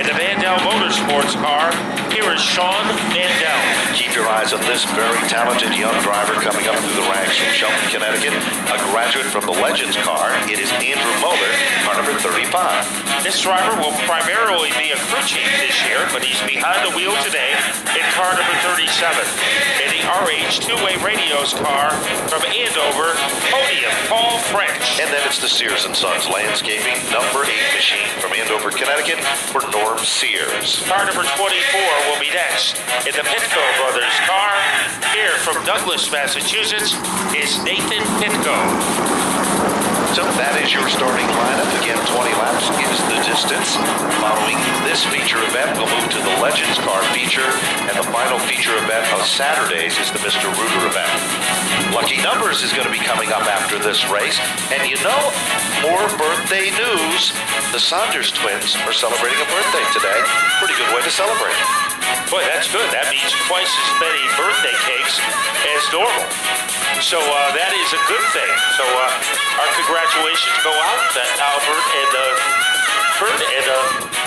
In the Mandel Motorsports car, here is Sean Mandel. Keep your eyes on this very talented young driver coming up through the ranks from Shelton, Connecticut. A graduate from the Legends car. It is Andrew Moeller, car number 35. This driver will primarily be a crew chief this year, but he's behind the wheel today in car number 37. In the RH two-way radios car from Andover, podium Paul French. And then it's the Sears & Sons Landscaping number 8 machine from Andover, Connecticut for Norm Sears. Car number 24 will be next. In the Pitco brothers car, here from Douglas, Massachusetts, is Nathan Pitco. So that is your starting lineup. Again, 20 laps is the distance. Following this feature event, we'll move to the Legends car feature, and the final feature event of Saturdays is the Mr. Ruger event. Lucky Numbers is going to be coming up after this race, and you know, more birthday news. The Saunders twins are celebrating a birthday today. Pretty good way to celebrate. Boy, that's good. That means twice as many birthday cakes as normal. So that is a good thing. So our congratulations go out to Albert and Kurt, and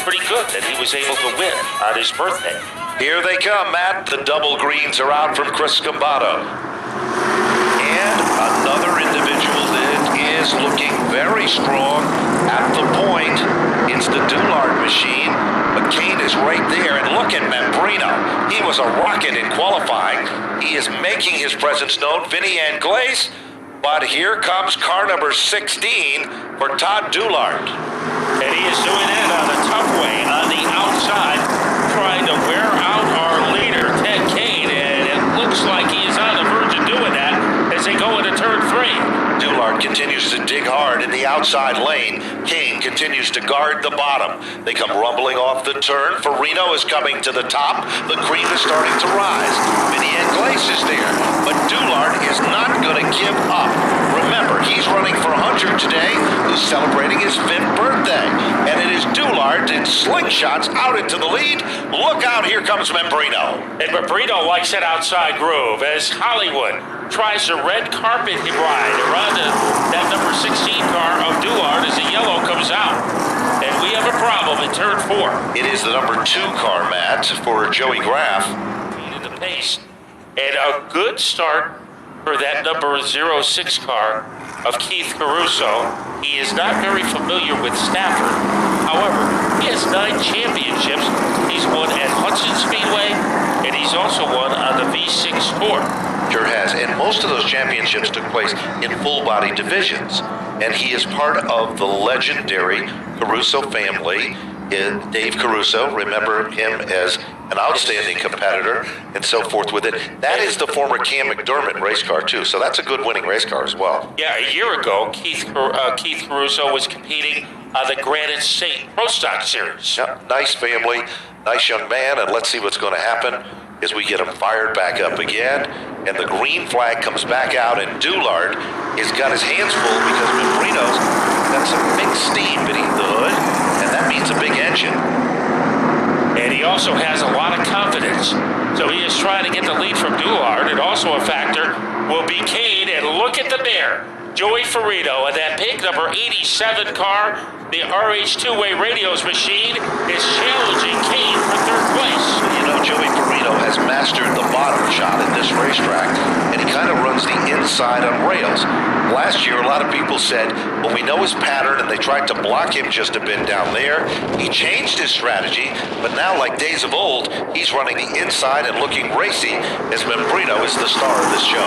pretty good that he was able to win on his birthday. Here they come, Matt. The double greens are out from Chris Scambato. And another individual that is looking very strong at the point. It's the Doulard machine. McCain is right there, and look at Membrino. He was a rocket in qualifying. He is making his presence known, Vinny Anglaise. But here comes car number 16 for Todd Doulard. And he is doing it on a tough way on the outside, trying to wear out our leader, Ted Kane, and it looks like he is on the verge of doing that as they go into turn 3. Doulard continues to dig hard in the outside lane. Kane continues to guard the bottom. They come rumbling off the turn. Farino is coming to the top. The cream is starting to rise. Vinny Anglaise is there. But Doulard is not going to give up. Remember, he's running for Hunter today, who's celebrating his 5th birthday. And it is Doulard in slingshots out into the lead. Look out, here comes Membrino. And Membrino likes that outside groove as Hollywood tries a red carpet ride around that number 16 car of Doulard as the yellow comes out. And we have a problem in turn 4. It is the number 2 car, Matt, for Joey Graff. Needed the pace. And a good start for that number 06 car of Keith Caruso. He is not very familiar with Stafford. However, he has 9 championships. He's won at Hudson Speedway, and he's also won on the V6 Sport. Sure has, and most of those championships took place in full-body divisions. And he is part of the legendary Caruso family. Dave Caruso, remember him as an outstanding competitor and so forth with it. That is the former Cam McDermott race car too, so that's a good winning race car as well. Yeah, a year ago, Keith Caruso was competing on the Granite State Pro Stock Series. Yeah, nice family, nice young man, and let's see what's going to happen as we get him fired back up again. And the green flag comes back out, and Doulard has got his hands full because Membrino's got some big steam beneath the hood, and that means a big engine. And he also has a lot of confidence. So he is trying to get the lead from Doulard, and also a factor will be Kane. And look at the bear, Joey Farino, and that pink number 87 car, the RH two-way radios machine, is challenging Kane for 3rd place. You know, Joey Farino has mastered the bottom shot at this racetrack, and he kind of runs the inside on rails. Last year, a lot of people said, well, we know his pattern, and they tried to block him just a bit down there. He changed his strategy, but now, like days of old, he's running the inside and looking racy, as Membrino is the star of this show.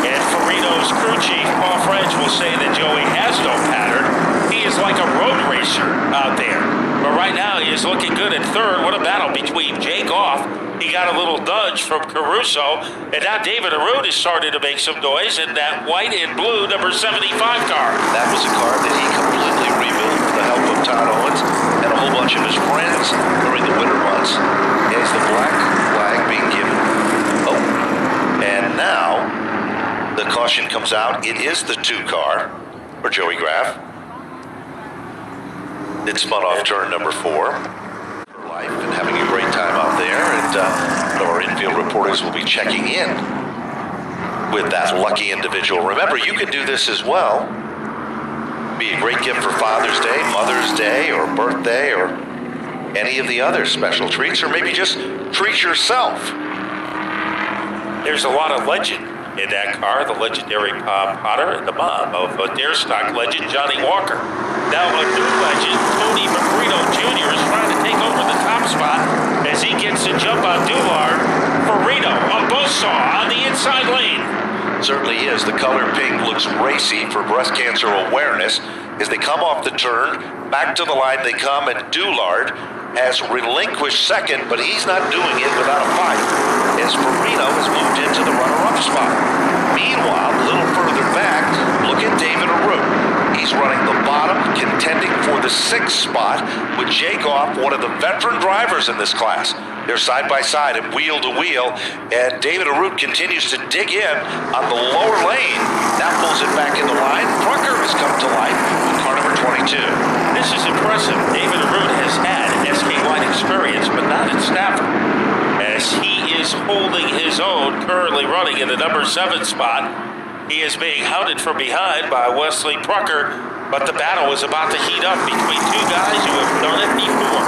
And Farino's crew chief, Paul French, will say that Joey has no pattern. He is like a road racer out there. But right now, he is looking good at 3rd. What a battle between Jay Goff. He got a little nudge from Caruso. And now David Arun is starting to make some noise in that white and blue number 75 car. That was a car that he completely rebuilt with the help of Todd Owens and a whole bunch of his friends during the winter months. There's the black flag being given. Oh, and now the caution comes out. It is the 2 car for Joey Graff. It spun off turn number 4. Life and having a great time out there, and our infield reporters will be checking in with that lucky individual. Remember, you can do this as well. Be a great gift for Father's Day, Mother's Day, or birthday, or any of the other special treats, or maybe just treat yourself. There's a lot of legend in that car, the legendary Bob Potter and the mom of dare stock legend Johnny Walker. Now a new legend, Tony Mabrino Jr. is trying to take over the top spot as he gets a jump on Doulard. Farino, a buzzsaw on the inside lane. Certainly is. The color pink looks racy for breast cancer awareness. As they come off the turn, back to the line they come, and Doulard has relinquished second, but he's not doing it without a fight, as Farino has moved into the runner-up spot. Meanwhile, a little further back, look at David Arute. He's running the bottom, contending for the 6th spot with Jake Goff, one of the veteran drivers in this class. They're side by side and wheel to wheel, and David Arute continues to dig in on the lower lane. That pulls it back into line. Trucker has come to life with car number 22. This is impressive. David Arute has had SK1 experience, but not at Stafford, as he is holding his own, currently running in the number 7 spot. He is being hounded from behind by Wesley Prucker, but the battle is about to heat up between two guys who have done it before.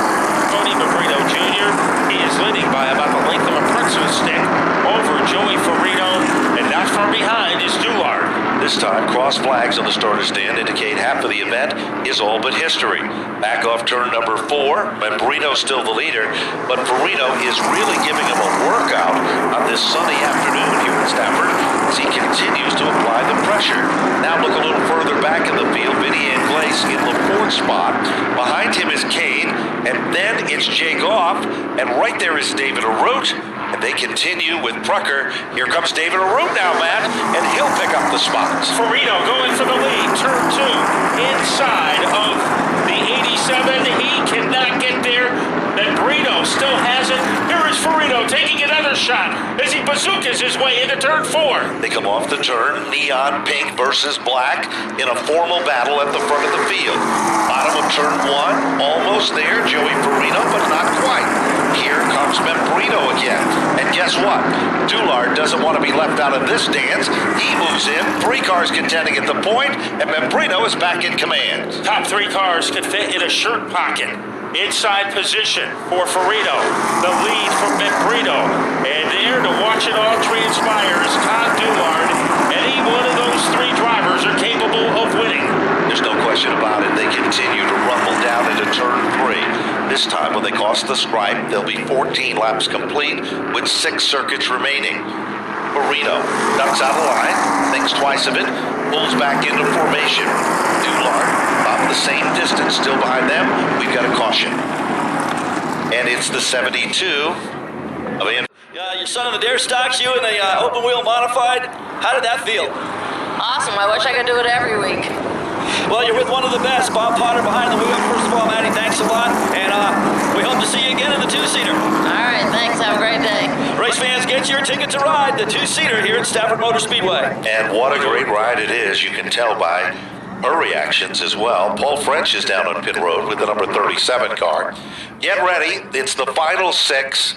Tony Mabrino Jr., he is leading by about the length of a pretzel stick over Joey Farino, and not far behind is Doulard. This time, cross flags on the starter stand indicate half of the event is all but history. Back off turn number 4, Mabrino's still the leader, but Farino is really giving him a workout on this sunny afternoon here in Stafford as he continues to apply the pressure. Now look a little further back in the field, Vinny Anglaise in the 4th spot. Behind him is Kane, and then it's Jay Goff, and right there is David Arute. And they continue with Prucker. Here comes David Arute now, Matt, and he'll pick up the spots. Farino going for the lead. Turn 2 inside of the 87. He cannot get there. Mabrino still has it. Here is Farino taking another shot as he bazookas his way into turn 4. They come off the turn, neon pink versus black, in a formal battle at the front of the field. Bottom of turn 1, almost there, Joey Farino, but not quite. Here comes Mabrino again. And guess what? Doulard doesn't want to be left out of this dance. He moves in, 3 cars contending at the point, and Mabrino is back in command. Top 3 cars could fit in a shirt pocket. Inside position for Farino. The lead for Mabrino. And there to watch it all transpire is Todd Doulard. Any one of those 3 drivers are capable of winning. There's no question about it. They continue to rumble down into turn 3. This time, when they cross the stripe, they'll be 14 laps complete with 6 circuits remaining. Farino ducks out of line, thinks twice of it, pulls back into formation. Doulard, about the same distance, still behind them. We've got a caution. And it's the 72 of Andrew. Your son in the dare stocks, you in the open wheel modified. How did that feel? Awesome. I wish I could do it every week. Well, you're with one of the best, Bob Potter behind the wheel. First of all, Maddie, thanks a lot. And we hope to see you again in the 2-seater. All right. Thanks. Have a great day. Race fans, get your ticket to ride the 2-seater here at Stafford Motor Speedway. And what a great ride it is. You can tell by her reactions as well. Paul French is down on pit road with the number 37 car. Get ready. It's the final 6.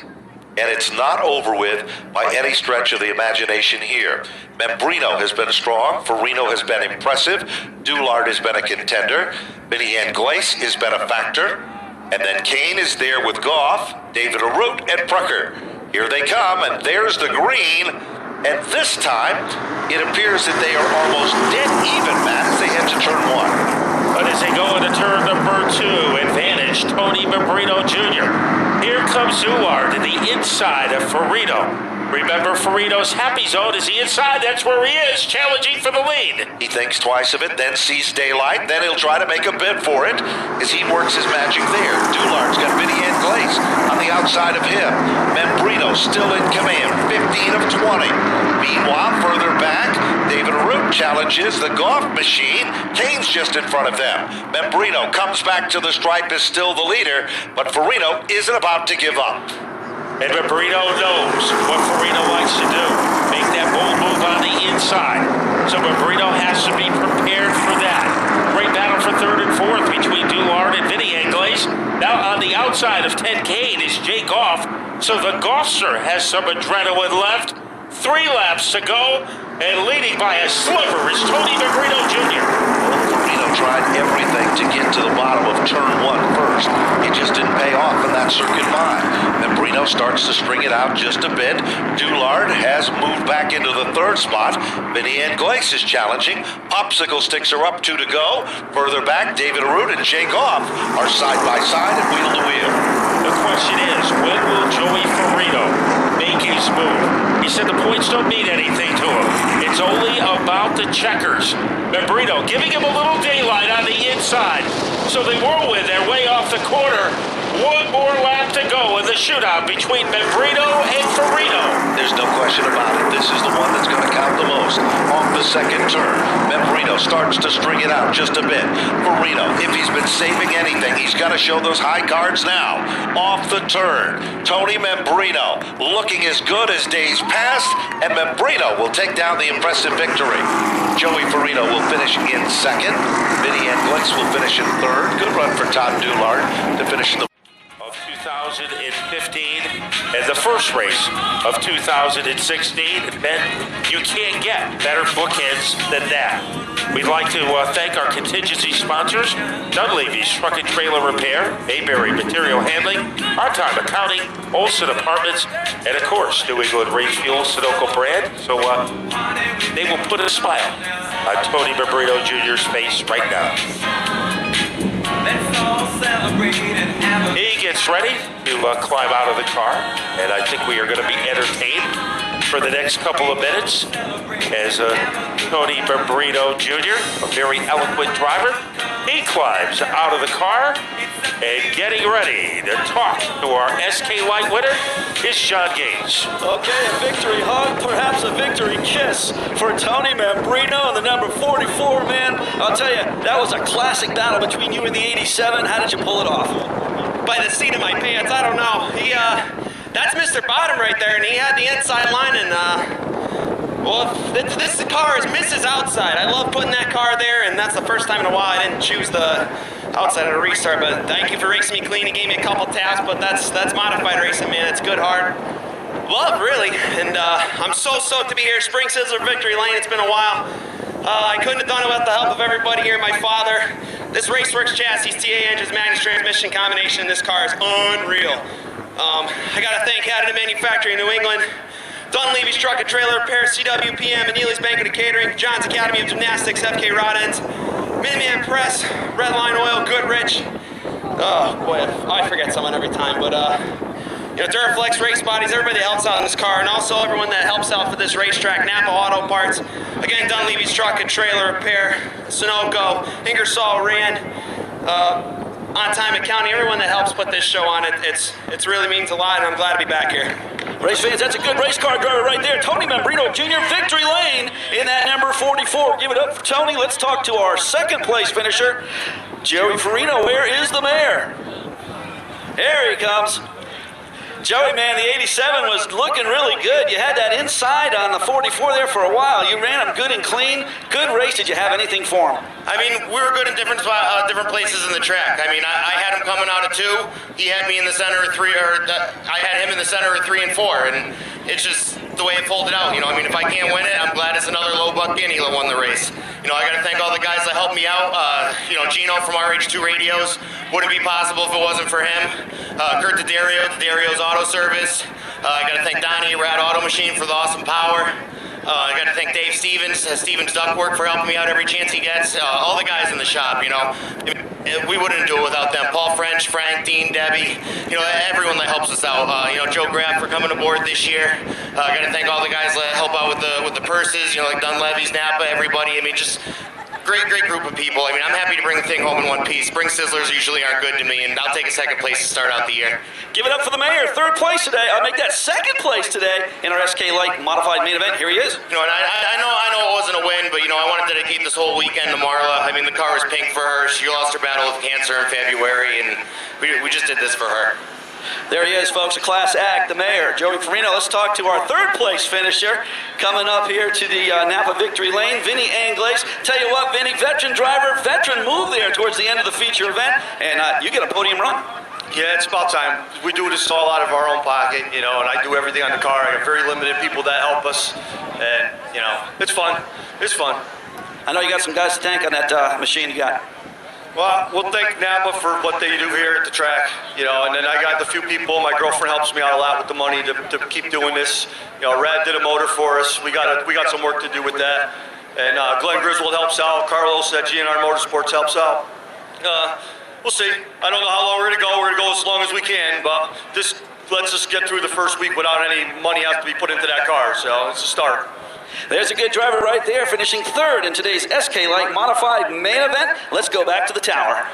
And it's not over with by any stretch of the imagination here. Mabrino has been strong. Farino has been impressive. Doulard has been a contender. Vinny Anglaise has been a factor. And then Kane is there with Goff, David Arute, and Prucker. Here they come, and there's the green. And this time, it appears that they are almost dead even, Matt, as they head to turn 1. But as they go into turn number 2, advantage Tony Mabrino Jr. Here comes Doulard to the inside of Farino. Remember, Farino's happy zone is the inside. That's where he is, challenging for the lead. He thinks twice of it, then sees daylight, then he'll try to make a bid for it as he works his magic there. Doulard's got Vinny Anglaise on the outside of him. Mabrino still in command, 15 of 20. Meanwhile, further back, David Arute challenges the Goff machine. Kane's just in front of them. Mabrino comes back to the stripe, is still the leader, but Farino isn't about to give up. And Mabrino knows what Farino likes to do. Make that bold move on the inside. So Mabrino has to be prepared for that. Great battle for 3rd and 4th between Doulard and Vinny Anglaise. Now on the outside of Ted Kane is Jay Goff. So the Goffster has some adrenaline left. 3 laps to go. And leading by a sliver is Tony Mabrino Jr. Farino tried everything to get to the bottom of turn 1 first. It just didn't pay off that circuit by. Membrino starts to string it out just a bit. Doulard has moved back into the third spot. Vinny Anglais is challenging. Obstacle sticks are up, 2 to go. Further back, David Arute and Jake Off are side by side and wheel to wheel. The question is, when will Joey Farino make his move? He said the points don't mean anything to him. It's only about the checkers. Membrino giving him a little daylight on the inside. So they whirlwind their way off the corner. One more lap to go in the shootout between Membrino and Farino. There's no question about it. This is the one that's going to count the most. Off the second turn, Membrino starts to string it out just a bit. Farino, if he's been saving anything, he's got to show those high cards now. Off the turn, Tony Membrino looking as good as days past, and Membrino will take down the impressive victory. Joey Farino will finish in second. Vinny Anglais will finish in third. Good run for Todd Doulard to finish the 2015 and the first race of 2016, Ben, you can't get better bookends than that. We'd like to thank our contingency sponsors, Dunleavy's Truck and Trailer Repair, Mayberry Material Handling, Our Time Accounting, Olson Apartments, and of course, New England Race Fuel Sunoco brand. So they will put a smile on Tony Membrino Jr.'s face right now. Let's all celebrate and have a... He gets ready to climb out of the car, and I think we are going to be entertained for the next couple of minutes as Tony Membrino Jr., a very eloquent driver, he climbs out of the car and getting ready to talk to our SK Light winner is Sean Gaines. Okay, a victory hug, perhaps a victory kiss for Tony Membrino and the number 44, man. I'll tell you, that was a classic battle between you and the 87. How did you pull it off? By the seat of my pants, I don't know. That's Mr. Bottom right there, and he had the inside line, and, well, this car is Mrs. Outside. I love putting that car there, and that's the first time in a while I didn't choose the outside at a restart, but thank you for racing me clean. He gave me a couple taps, but that's modified racing, man. It's good, hard love, really, and I'm so stoked to be here. Spring Sizzler Victory Lane, it's been a while. I couldn't have done it without the help of everybody here, my father. This Raceworks chassis, TA engines, Magnus transmission combination in this car is unreal. I gotta thank Additive Manufacturing New England, Dunleavy's Truck and Trailer Repair, CWPM, Aneely's Banquet and Catering, John's Academy of Gymnastics, FK Rod Ends, Minuteman Press, Redline Oil, Goodrich. Oh boy, I forget someone every time, but Duraflex Race Bodies, everybody that helps out in this car, and also everyone that helps out for this racetrack, Napa Auto Parts, again, Dunleavy's Truck and Trailer Repair, Sunoco, Ingersoll Rand, On Time Accounting, everyone that helps put this show on, it really means a lot, and I'm glad to be back here. Race fans, that's a good race car driver right there. Tony Membrino Jr., victory lane in that number 44. Give it up for Tony. Let's talk to our second place finisher, Joey Farino. Where is the mayor? Here he comes. Joey, man, the 87 was looking really good. You had that inside on the 44 there for a while. You ran him good and clean. Good race. Did you have anything for him? I mean, we were good in different places in the track. I mean, I had him coming out of 2. He had me in the center of 3, I had him in the center of 3 and 4, and it's just the way it folded out. I mean, if I can't win it, I'm glad it's another low buck guinea that won the race. I got to thank all the guys that helped me out. Gino from RH2 Radios wouldn't be possible if it wasn't for him. Kurt D'Addario's Auto Service. I got to thank Donnie at Rad Auto Machine for the awesome power. I got to thank Dave Stevens, Stevens Ductwork, for helping me out every chance he gets. All the guys in the shop, we wouldn't do it without them. Paul French, Frank, Dean, Debbie, everyone that helps us out. Joe Graff for coming aboard this year. I got to thank all the guys that help out with the purses, like Dunleavy's, Napa, everybody. I mean, just great group of people. I mean, I'm happy to bring the thing home in one piece. Spring Sizzlers usually aren't good to me, and I'll take a second place to start out the year. Give it up for the mayor. Third place today. I'll make that second place today in our SK Light modified main event. Here he is. And I know it wasn't a win, but I want to dedicate this whole weekend to Marla. I mean, the car was pink for her. She lost her battle with cancer in February, and we just did this for her. There he is, folks, a class act, the mayor, Joey Farino. Let's talk to our third place finisher coming up here to the Napa Victory Lane, Vinny Anglais. Tell you what, Vinny, veteran driver, veteran move there towards the end of the feature event, and you get a podium run. Yeah, it's about time. We do this all out of our own pocket, and I do everything on the car. I got very limited people that help us, and, it's fun. It's fun. I know you got some guys to thank on that machine you got. Well, we'll thank NAPA for what they do here at the track, you know, and then I got a few people. My girlfriend helps me out a lot with the money to keep doing this. You know, Rad did a motor for us. We got some work to do with that. And Glenn Griswold helps out. Carlos at GNR Motorsports helps out. We'll see. I don't know how long we're going to go. We're going to go as long as we can, but let's just get through the first week without any money have to be put into that car. So it's a start. There's a good driver right there, finishing third in today's SK Light Modified main event. Let's go back to the tower.